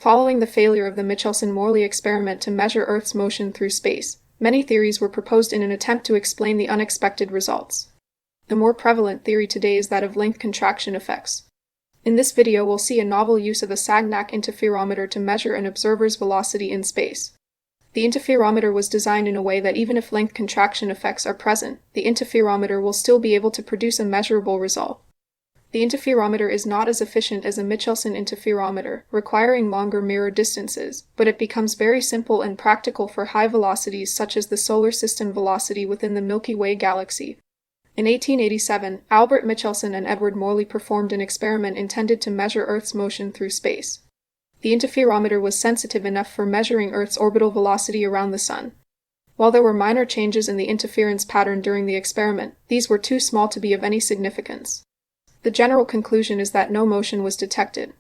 Following the failure of the Michelson-Morley experiment to measure Earth's motion through space, many theories were proposed in an attempt to explain the unexpected results. The more prevalent theory today is that of length contraction effects. In this video, we'll see a novel use of the Sagnac interferometer to measure an observer's velocity in space. The interferometer was designed in a way that even if length contraction effects are present, the interferometer will still be able to produce a measurable result. The interferometer is not as efficient as a Michelson interferometer, requiring longer mirror distances, but it becomes very simple and practical for high velocities such as the solar system velocity within the Milky Way galaxy. In 1887, Albert Michelson and Edward Morley performed an experiment intended to measure Earth's motion through space. The interferometer was sensitive enough for measuring Earth's orbital velocity around the Sun. While there were minor changes in the interference pattern during the experiment, these were too small to be of any significance. The general conclusion is that no motion was detected.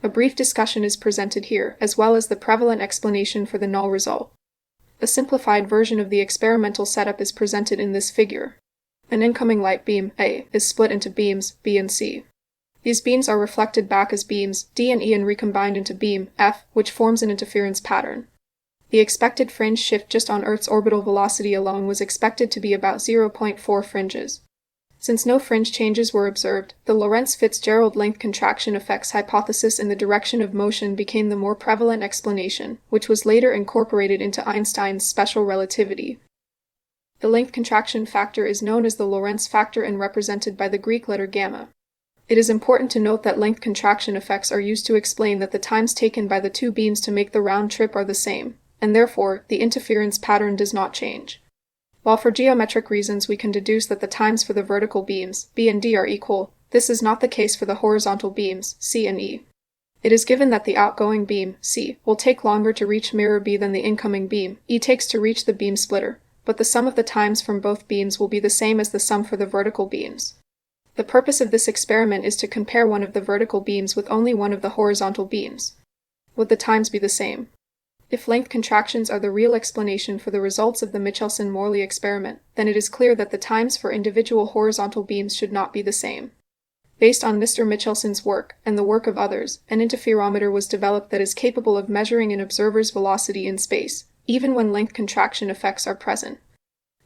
A brief discussion is presented here, as well as the prevalent explanation for the null result. A simplified version of the experimental setup is presented in this figure. An incoming light beam, A, is split into beams, B and C. These beams are reflected back as beams, D and E, and recombined into beam, F, which forms an interference pattern. The expected fringe shift just on Earth's orbital velocity alone was expected to be about 0.4 fringes. Since no fringe changes were observed, the Lorentz-Fitzgerald length contraction effects hypothesis in the direction of motion became the more prevalent explanation, which was later incorporated into Einstein's special relativity. The length contraction factor is known as the Lorentz factor and represented by the Greek letter gamma. It is important to note that length contraction effects are used to explain that the times taken by the two beams to make the round trip are the same, and therefore, the interference pattern does not change. While for geometric reasons we can deduce that the times for the vertical beams, B and D, are equal, this is not the case for the horizontal beams, C and E. It is given that the outgoing beam, C, will take longer to reach mirror B than the incoming beam, E, takes to reach the beam splitter, but the sum of the times from both beams will be the same as the sum for the vertical beams. The purpose of this experiment is to compare one of the vertical beams with only one of the horizontal beams. Would the times be the same? If length contractions are the real explanation for the results of the Michelson-Morley experiment, then it is clear that the times for individual horizontal beams should not be the same. Based on Mr. Michelson's work, and the work of others, an interferometer was developed that is capable of measuring an observer's velocity in space, even when length contraction effects are present.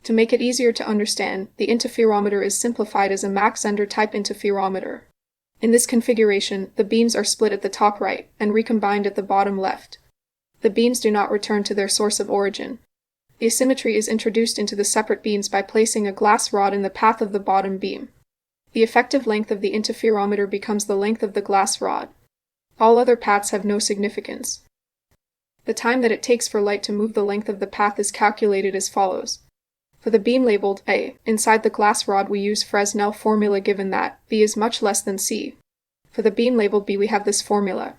To make it easier to understand, the interferometer is simplified as a Mach-Zehnder type interferometer. In this configuration, the beams are split at the top right, and recombined at the bottom left. The beams do not return to their source of origin. Asymmetry is introduced into the separate beams by placing a glass rod in the path of the bottom beam. The effective length of the interferometer becomes the length of the glass rod. All other paths have no significance. The time that it takes for light to move the length of the path is calculated as follows. For the beam labeled A, inside the glass rod we use Fresnel formula given that B is much less than C. For the beam labeled B we have this formula.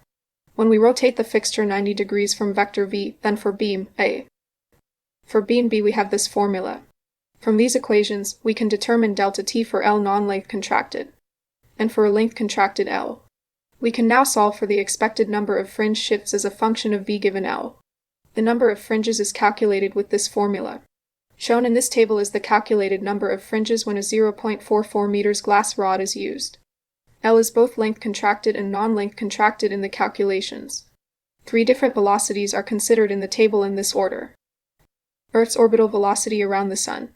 When we rotate the fixture 90 degrees from vector V, then for beam A. For beam B we have this formula. From these equations, we can determine delta T for L non-length contracted, and for a length contracted L. We can now solve for the expected number of fringe shifts as a function of V given L. The number of fringes is calculated with this formula. Shown in this table is the calculated number of fringes when a 0.44 meters glass rod is used. L is both length contracted and non-length contracted in the calculations. 3 different velocities are considered in the table in this order. Earth's orbital velocity around the Sun.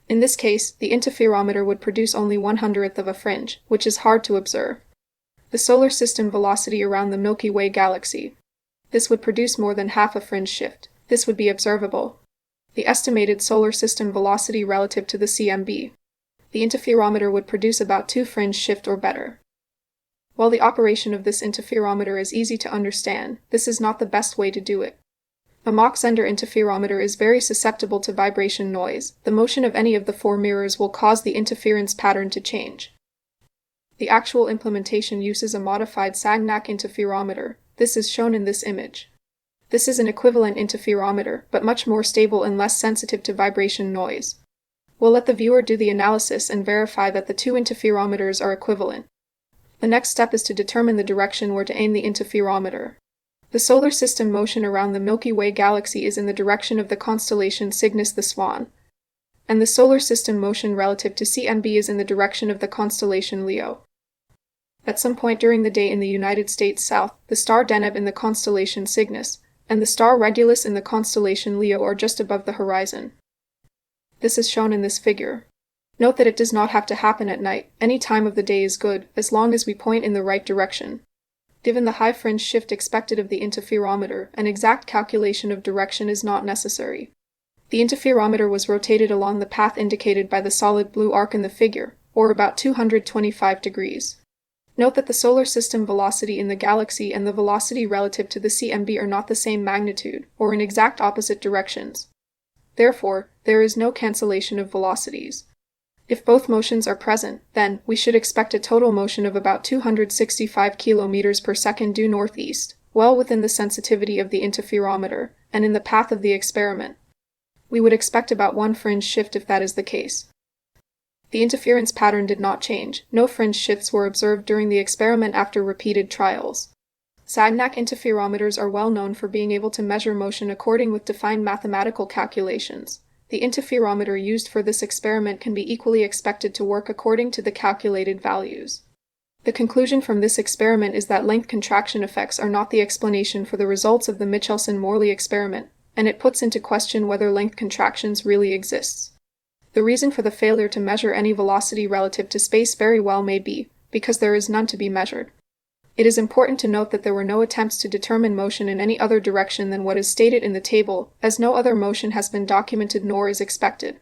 In this case, the interferometer would produce only 1/100th of a fringe, which is hard to observe. The solar system velocity around the Milky Way galaxy. This would produce more than half a fringe shift. This would be observable. The estimated solar system velocity relative to the CMB. The interferometer would produce about 2 fringe shift or better. While the operation of this interferometer is easy to understand, this is not the best way to do it. A Mach-Zehnder interferometer is very susceptible to vibration noise. The motion of any of the 4 mirrors will cause the interference pattern to change. The actual implementation uses a modified Sagnac interferometer. This is shown in this image. This is an equivalent interferometer, but much more stable and less sensitive to vibration noise. We'll let the viewer do the analysis and verify that the 2 interferometers are equivalent. The next step is to determine the direction where to aim the interferometer. The solar system motion around the Milky Way galaxy is in the direction of the constellation Cygnus the Swan, and the solar system motion relative to CMB is in the direction of the constellation Leo. At some point during the day in the United States South, the star Deneb in the constellation Cygnus, and the star Regulus in the constellation Leo are just above the horizon. This is shown in this figure. Note that it does not have to happen at night. Any time of the day is good, as long as we point in the right direction. Given the high fringe shift expected of the interferometer, an exact calculation of direction is not necessary. The interferometer was rotated along the path indicated by the solid blue arc in the figure, or about 225 degrees. Note that the solar system velocity in the galaxy and the velocity relative to the CMB are not the same magnitude, or in exact opposite directions. Therefore, there is no cancellation of velocities. If both motions are present, then we should expect a total motion of about 265 km per second due northeast, well within the sensitivity of the interferometer, and in the path of the experiment. We would expect about one fringe shift if that is the case. The interference pattern did not change. No fringe shifts were observed during the experiment after repeated trials. Sagnac interferometers are well known for being able to measure motion according with defined mathematical calculations. The interferometer used for this experiment can be equally expected to work according to the calculated values. The conclusion from this experiment is that length contraction effects are not the explanation for the results of the Michelson-Morley experiment, and it puts into question whether length contractions really exists. The reason for the failure to measure any velocity relative to space very well may be because there is none to be measured. It is important to note that there were no attempts to determine motion in any other direction than what is stated in the table, as no other motion has been documented nor is expected.